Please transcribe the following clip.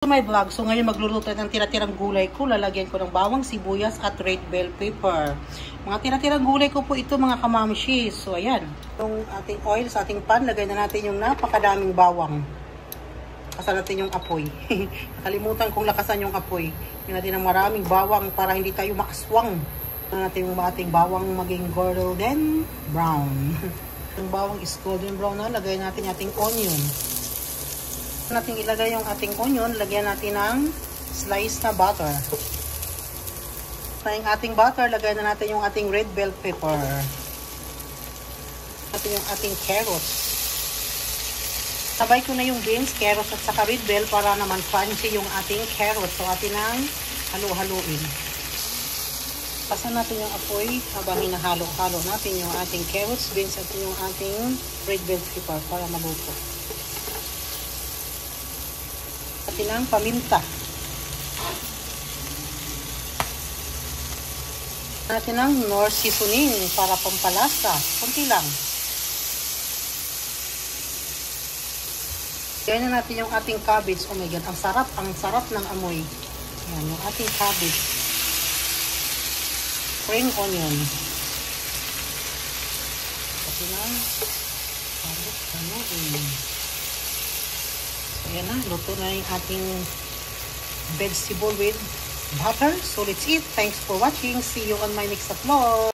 My vlog. So ngayon magluluto ng tira-tirang gulay ko. Lalagyan ko ng bawang, sibuyas at red bell pepper. Mga tira-tirang gulay ko po ito mga kamamshis. So ayan. Yung ating oil sa ating pan, lagay na natin yung napakadaming bawang. Lakasan natin yung apoy. Nakalimutan kong lakasan yung apoy. Lagyan natin ng maraming bawang para hindi tayo makaswang. Lagyan natin yung ating bawang maging golden brown. Yung bawang is golden brown na, lagay natin yung ating onion. Natin ilagay yung ating onion, lagyan natin ng slice na butter. Sa ating butter, lagyan na natin yung ating red bell pepper. Natin yung ating carrots. Sabay ko na yung beans, carrots at saka red bell para naman crunchy yung ating carrots. So atin ang halo-haluin. Pasan natin yung apoy habang hinahalo-halo natin yung ating carrots, beans at yung ating red bell pepper para maluto. Natin ang paminta. Natin ang Knorr seasoning para pampalasa. Kunti lang. Gawin na natin yung ating cabbage. Oh my God, ang sarap ng amoy. Ayan, yung ating cabbage. Spring onion. Natin ang ayan na, luto na yung ating vegetable with butter. So let's eat. Thanks for watching. See you on my next vlog.